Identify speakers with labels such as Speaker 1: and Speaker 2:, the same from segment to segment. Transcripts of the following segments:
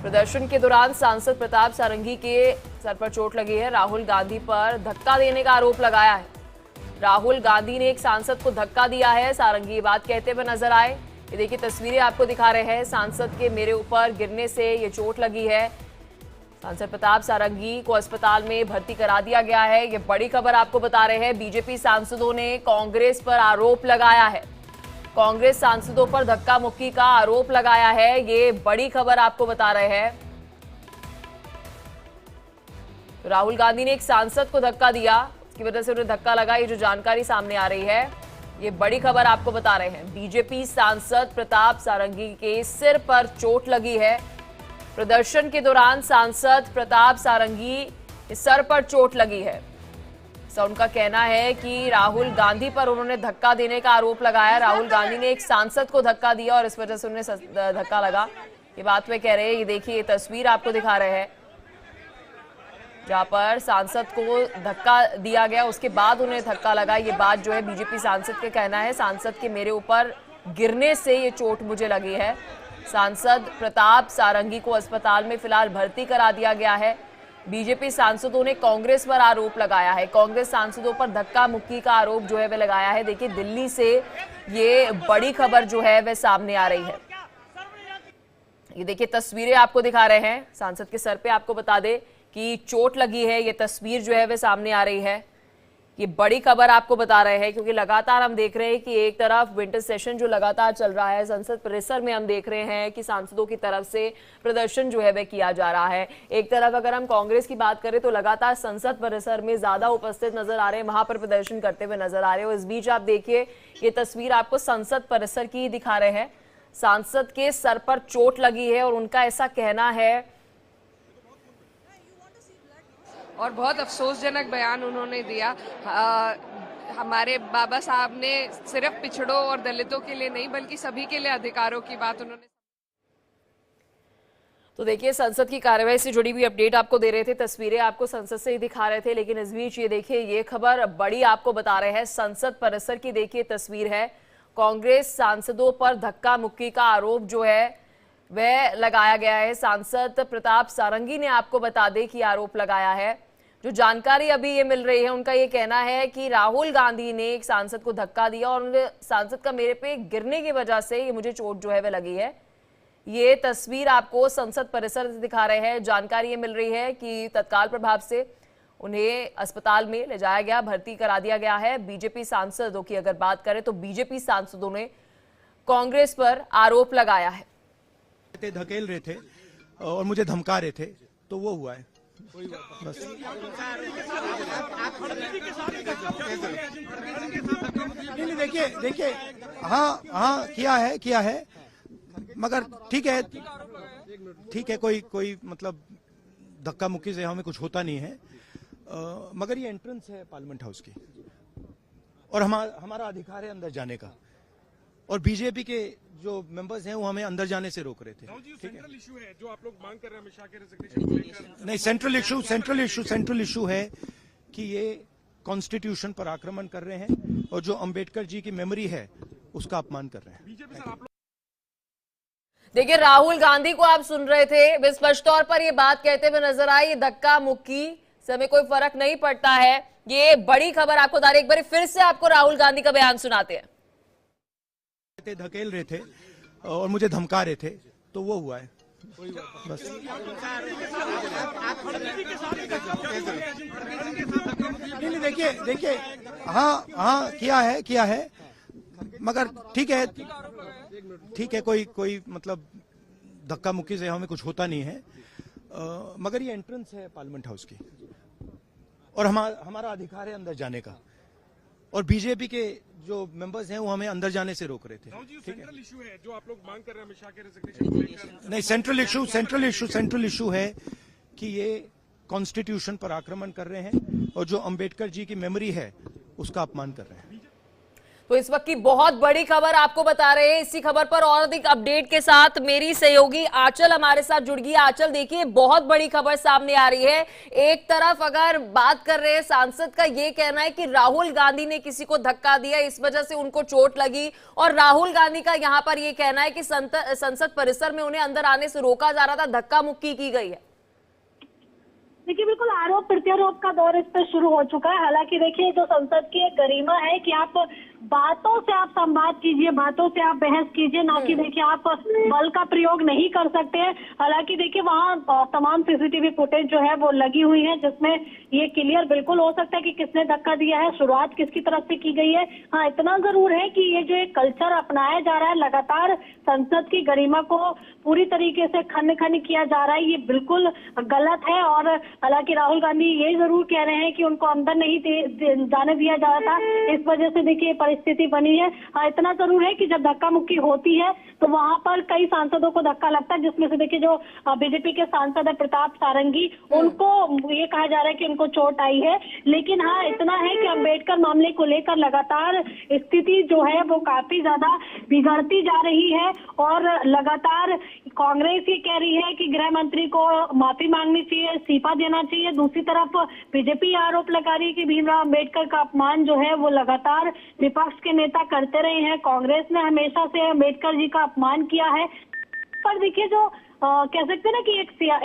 Speaker 1: प्रदर्शन के दौरान सांसद प्रताप सारंगी के सर पर चोट लगी है। राहुल गांधी पर धक्का देने का आरोप लगाया है। राहुल गांधी ने एक सांसद को धक्का दिया है। सारंगी ये बात कहते हुए नजर आए। ये देखिए तस्वीरें आपको दिखा रहे हैं। सांसद के मेरे ऊपर गिरने से ये चोट लगी है। सांसद प्रताप सारंगी को अस्पताल में भर्ती करा दिया गया है। ये बड़ी खबर आपको बता रहे हैं। बीजेपी सांसदों ने कांग्रेस पर आरोप लगाया है। कांग्रेस सांसदों पर धक्का मुक्की का आरोप लगाया है। ये बड़ी खबर आपको बता रहे हैं। राहुल गांधी ने एक सांसद को धक्का दिया, इसकी वजह से उन्हें धक्का लगा। ये जो जानकारी सामने आ रही है, ये बड़ी खबर आपको बता रहे हैं। बीजेपी सांसद प्रताप सारंगी के सिर पर चोट लगी है। प्रदर्शन के दौरान सांसद प्रताप सारंगी के सर पर चोट लगी है। उनका कहना है कि राहुल गांधी पर उन्होंने धक्का देने का आरोप लगाया। राहुल गांधी ने एक सांसद को धक्का दिया और इस वजह से उन्हें धक्का लगा। ये बात वे कह रहे हैं। ये देखिए ये तस्वीर आपको दिखा रहे हैं, जहां पर सांसद को धक्का दिया गया, उसके बाद उन्हें धक्का लगा। ये बात जो है बीजेपी सांसद का कहना है। सांसद के मेरे ऊपर गिरने से ये चोट मुझे लगी है। सांसद प्रताप सारंगी को अस्पताल में फिलहाल भर्ती करा दिया गया है। बीजेपी सांसदों ने कांग्रेस पर आरोप लगाया है। कांग्रेस सांसदों पर धक्का मुक्की का आरोप जो है वह लगाया है। देखिए दिल्ली से ये बड़ी खबर जो है वह सामने आ रही है। ये देखिए तस्वीरें आपको दिखा रहे हैं। सांसद के सर पे आपको बता दे कि चोट लगी है। ये तस्वीर जो है वह सामने आ रही है। ये बड़ी खबर आपको बता रहे हैं क्योंकि लगातार हम देख रहे हैं कि एक तरफ विंटर सेशन जो लगातार चल रहा है, संसद परिसर में हम देख रहे हैं कि सांसदों की तरफ से प्रदर्शन जो है वह किया जा रहा है। एक तरफ अगर हम कांग्रेस की बात करें तो लगातार संसद परिसर में ज्यादा उपस्थित नजर आ रहे हैं, वहां पर प्रदर्शन करते हुए नजर आ रहे हैं। इस बीच आप देखिए ये तस्वीर आपको संसद परिसर की दिखा रहे हैं। सांसद के सर पर चोट लगी है और उनका ऐसा कहना है
Speaker 2: और बहुत अफसोसजनक बयान उन्होंने दिया। हमारे बाबा साहब ने सिर्फ पिछड़ों और दलितों के लिए नहीं बल्कि सभी के लिए अधिकारों की बात उन्होंने।
Speaker 1: तो देखिए संसद की कार्यवाही से जुड़ी हुई अपडेट आपको दे रहे थे, तस्वीरें आपको संसद से ही दिखा रहे थे। लेकिन इस बीच ये देखिए ये खबर बड़ी आपको बता रहे हैं। संसद परिसर की देखिए तस्वीर है। कांग्रेस सांसदों पर धक्का मुक्की का आरोप जो है वह लगाया गया है। सांसद प्रताप सारंगी ने आपको बता दें कि आरोप लगाया है। जो जानकारी अभी ये मिल रही है, उनका ये कहना है कि राहुल गांधी ने एक सांसद को धक्का दिया और सांसद का मेरे पे गिरने की वजह से ये मुझे चोट जो है वह लगी है। ये तस्वीर आपको संसद परिसर से दिखा रहे हैं। जानकारी ये मिल रही है कि तत्काल प्रभाव से उन्हें अस्पताल में ले जाया गया, भर्ती करा दिया गया है। बीजेपी सांसदों की अगर बात करें तो बीजेपी सांसदों ने कांग्रेस पर आरोप लगाया है।
Speaker 3: धकेल रहे थे और मुझे धमका रहे थे, तो वो हुआ है बस। नहीं देखिए हाँ किया है मगर ठीक है कोई मतलब धक्का मुक्की से हमें कुछ होता नहीं है। मगर ये एंट्रेंस है पार्लियामेंट हाउस की और हमारा अधिकार है अंदर जाने का। और बीजेपी के जो मेंबर्स हैं वो हमें अंदर जाने से रोक रहे थे।
Speaker 4: सेंट्रल इशू है जो आप लोग मांग कर रहे हैं अमित शाह के रेजिग्नेशन को लेकर।
Speaker 3: नहीं, सेंट्रल इशू है कि ये कॉन्स्टिट्यूशन पर आक्रमण कर रहे हैं और जो अंबेडकर जी की मेमोरी है उसका अपमान कर रहे हैं।
Speaker 4: बीजेपी सर आप
Speaker 1: देखिए राहुल गांधी को आप सुन रहे थे, वे स्पष्ट तौर पर ये बात कहते हुए नजर आए, ये धक्का मुक्की से हमें कोई फर्क नहीं पड़ता है। ये बड़ी खबर आपको बता रही। एक बार फिर से आपको राहुल गांधी का बयान सुनाते हैं।
Speaker 3: धकेल रहे थे और मुझे धमका रहे थे, तो वो हुआ है बस। नहीं देखिए हाँ किया है मगर ठीक है कोई मतलब धक्का मुक्की से हमें कुछ होता नहीं है। मगर ये एंट्रेंस है पार्लियामेंट हाउस की और हमारा अधिकार है अंदर जाने का। और बीजेपी के जो मेंबर्स हैं वो हमें अंदर जाने से रोक रहे थे।
Speaker 4: सेंट्रल इशू है जो आप लोग मांग कर रहे हैं अमित शाह के रेजिग्नेशन को लेकर।
Speaker 3: नहीं, सेंट्रल इशू है कि ये कॉन्स्टिट्यूशन पर आक्रमण कर रहे हैं और जो अंबेडकर जी की मेमोरी है उसका अपमान कर रहे हैं।
Speaker 1: तो इस वक्त की बहुत बड़ी खबर आपको बता रहे हैं। इसी खबर पर और अधिक अपडेट के साथ मेरी सहयोगी आंचल हमारे साथ जुड़ गई। आंचल, देखिए बहुत बड़ी खबर सामने आ रही है। एक तरफ अगर बात कर रहे हैं, सांसद का ये कहना है कि राहुल गांधी ने किसी को धक्का दिया, इस वजह से उनको चोट लगी, और राहुल गांधी का यहां पर यह कहना है कि संसद परिसर में उन्हें अंदर आने से रोका जा रहा था, धक्का मुक्की की गई है।
Speaker 5: देखिए, बिल्कुल आरोप प्रत्यारोप का दौर इस पर शुरू हो चुका है। हालांकि देखिए, जो संसद की एक गरिमा है कि आप बातों से आप संवाद कीजिए, बातों से आप बहस कीजिए, ना कि देखिए आप बल का प्रयोग नहीं कर सकते हैं। हालांकि देखिए, वहाँ तमाम सीसीटीवी फुटेज जो है वो लगी हुई है, जिसमें ये क्लियर बिल्कुल हो सकता है कि किसने धक्का दिया है, शुरुआत किसकी तरफ से की गई है। हाँ, इतना जरूर है कि ये जो एक कल्चर अपनाया जा रहा है, लगातार संसद की गरिमा को पूरी तरीके से खन किया जा रहा है, ये बिल्कुल गलत है। और हालांकि राहुल गांधी ये जरूर कह रहे हैं कि उनको अंदर नहीं जाने दिया जा रहा था, इस वजह से देखिए परिस्थिति बनी है। हाँ, इतना जरूर है कि जब धक्का मुक्की होती है तो वहां पर कई सांसदों को धक्का लगता है, जिसमें से देखिए जो बीजेपी के सांसद है प्रताप सारंगी, उनको ये कहा जा रहा है कि उनको चोट आई है। लेकिन हाँ, इतना है कि अम्बेडकर मामले को लेकर लगातार स्थिति जो है वो काफी ज्यादा बिगड़ती जा रही है, और लगातार कांग्रेस ये कह रही है कि गृह मंत्री को माफी मांगनी चाहिए, इस्तीफा देना चाहिए। दूसरी तरफ बीजेपी आरोप लगा रही है कि भीमराव अम्बेडकर का अपमान जो है वो लगातार विपक्ष के नेता करते रहे हैं। कांग्रेस ने हमेशा से अम्बेडकर जी का अपमान किया है। पर देखिए, जो कह सकते हैं ना कि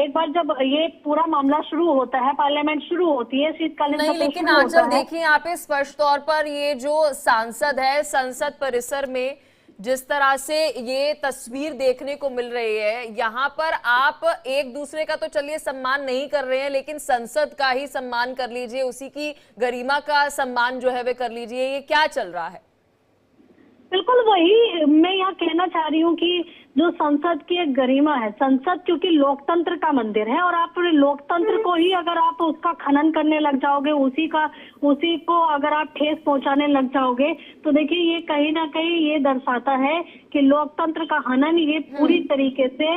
Speaker 5: एक बार जब ये पूरा मामला शुरू होता है, पार्लियामेंट शुरू होती है, शीतकालीन
Speaker 1: नहीं, लेकिन आंचल देखिए यहाँ पे स्पष्ट तौर पर ये जो सांसद है संसद परिसर में जिस तरह से ये तस्वीर देखने को मिल रही है, यहाँ पर आप एक दूसरे का तो चलिए सम्मान नहीं कर रहे हैं, लेकिन संसद का ही सम्मान कर लीजिए, उसी की गरिमा का सम्मान जो है वे कर लीजिए। ये क्या चल रहा है?
Speaker 5: बिल्कुल वही मैं यहाँ कहना चाह रही हूँ कि जो संसद की एक गरिमा है, संसद क्योंकि लोकतंत्र का मंदिर है, और आप लोकतंत्र को ही अगर आप उसका खनन करने लग जाओगे, उसी को अगर आप ठेस पहुंचाने लग जाओगे, तो देखिए ये कहीं ना कहीं ये दर्शाता है कि लोकतंत्र का हनन ये पूरी तरीके से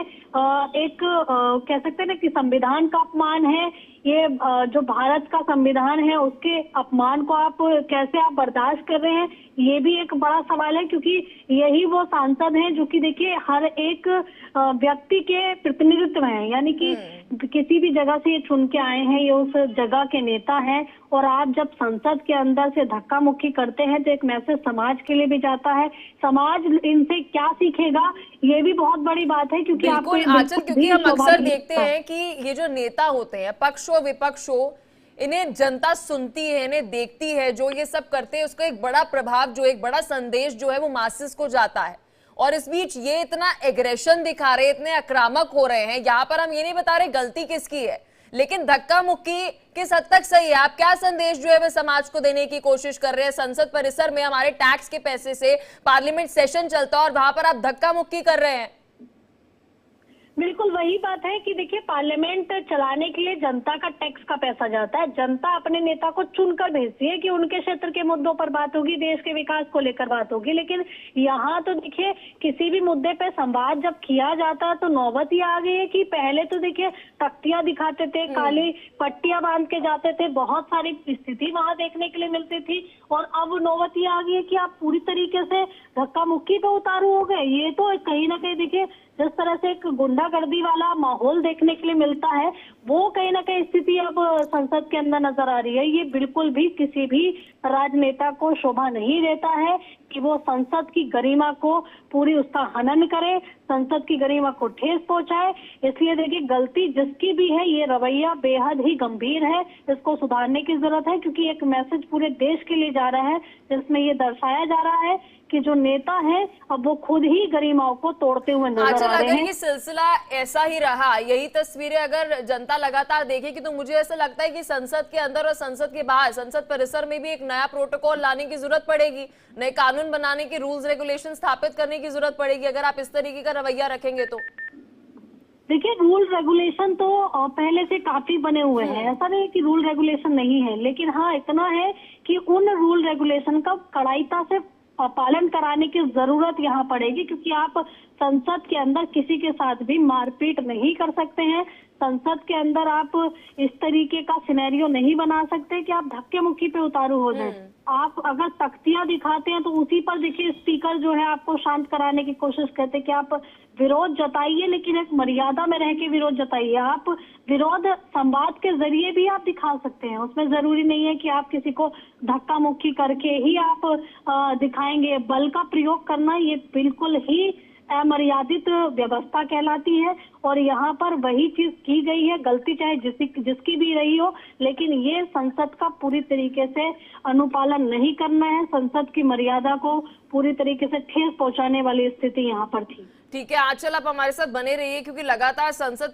Speaker 5: एक कह सकते हैं ना कि संविधान का अपमान है। ये जो भारत का संविधान है उसके अपमान को आप कैसे आप बर्दाश्त कर रहे हैं, ये भी एक बड़ा सवाल है, क्योंकि यही वो सांसद हैं जो कि देखिए हर एक व्यक्ति के प्रतिनिधित्व हैं, यानी कि किसी भी जगह से ये चुन के आए हैं, ये उस जगह के नेता हैं। और आप जब संसद के अंदर से धक्का मुक्की करते हैं तो एक मैसेज समाज के लिए भी जाता है। समाज इनसे क्या सीखेगा, ये भी बहुत बड़ी बात है, क्योंकि आपको
Speaker 1: आंचल, क्योंकि हम अक्सर देखते हैं कि ये जो नेता होते हैं, पक्ष हो विपक्ष हो, इन्हें जनता सुनती है, इन्हें देखती है, जो ये सब करते हैं उसका एक बड़ा प्रभाव, जो एक बड़ा संदेश जो है वो मासेस को जाता है। और इस बीच ये इतना एग्रेशन दिखा रहे, इतने आक्रामक हो रहे हैं। यहाँ पर हम ये नहीं बता रहे गलती किसकी है, लेकिन धक्का मुक्की किस हद तक सही है? आप क्या संदेश जो है वो समाज को देने की कोशिश कर रहे हैं? संसद परिसर में हमारे टैक्स के पैसे से पार्लियामेंट सेशन चलता है और वहां पर आप धक्का मुक्की कर रहे हैं।
Speaker 5: बिल्कुल वही बात है कि देखिए, पार्लियामेंट चलाने के लिए जनता का टैक्स का पैसा जाता है। जनता अपने नेता को चुनकर भेजती है कि उनके क्षेत्र के मुद्दों पर बात होगी, देश के विकास को लेकर बात होगी। लेकिन यहाँ तो देखिए, किसी भी मुद्दे पे संवाद जब किया जाता है तो नौबत ये आ गई है कि पहले तो देखिए तख्तियां दिखाते थे, काली पट्टियां बांध के जाते थे, बहुत सारी स्थिति वहां देखने के लिए मिलती थी, और अब नौबत ये आ गई है कि आप पूरी तरीके से धक्का मुक्की पे उतारू हो गए। ये तो कहीं ना कहीं देखिए, जिस तरह से एक गुंडागर्दी वाला माहौल देखने के लिए मिलता है, वो कहीं ना कहीं स्थिति अब संसद के अंदर नजर आ रही है। ये बिल्कुल भी किसी भी राजनेता को शोभा नहीं देता है कि वो संसद की गरिमा को पूरी उसका हनन करे, संसद की गरिमा को ठेस पहुंचाए। इसलिए देखिए, गलती जिसकी भी है, ये रवैया बेहद ही गंभीर है, इसको सुधारने की जरूरत है, क्योंकि एक मैसेज पूरे देश के लिए जा रहा है, जिसमें ये दर्शाया जा रहा है कि जो नेता है अब वो खुद ही गरिमाओं को तोड़ते हुए नजर आ रहे हैं।
Speaker 1: अगर ये सिलसिला ऐसा ही रहा, यही तस्वीरें अगर जनता लगातार देखेगी, तो मुझे ऐसा लगता है कि संसद के अंदर और संसद के बाहर, संसद परिसर में भी एक नया प्रोटोकॉल लाने की जरूरत पड़ेगी, नए कानून बनाने की, रूल्स रेगुलेशन स्थापित करने की जरूरत पड़ेगी, अगर आप इस तरीके का रवैया रखेंगे तो।
Speaker 5: देखिए, रूल रेगुलेशन तो पहले से काफी बने हुए हैं, ऐसा नहीं कि रूल रेगुलेशन नहीं है, लेकिन हाँ इतना है कि उन रूल रेगुलेशन का कड़ाईता से पालन कराने की जरूरत यहाँ पड़ेगी, क्योंकि आप संसद के अंदर किसी के साथ भी मारपीट नहीं कर सकते हैं। संसद के अंदर आप इस तरीके का सिनेरियो नहीं बना सकते कि आप धक्के मुक्की पे उतारू हो जाए। आप अगर तख्तियां दिखाते हैं तो उसी पर देखिए स्पीकर जो है आपको शांत कराने की कोशिश करते हैं कि आप विरोध जताइए, लेकिन एक मर्यादा में रह के विरोध जताइए। आप विरोध संवाद के जरिए भी आप दिखा सकते हैं, उसमें जरूरी नहीं है कि आप किसी को धक्का मुक्की करके ही आप दिखाएंगे। बल का प्रयोग करना ये बिल्कुल ही अमर्यादित व्यवस्था कहलाती है, और यहाँ पर वही चीज की गई है। गलती चाहे जिसकी भी रही हो, लेकिन ये संसद का पूरी तरीके से अनुपालन नहीं करना है। संसद की मर्यादा को पूरी तरीके से ठेस पहुंचाने वाली स्थिति यहाँ पर थी।
Speaker 1: ठीक है आंचल, आप हमारे साथ बने रहिए क्योंकि लगातार संसद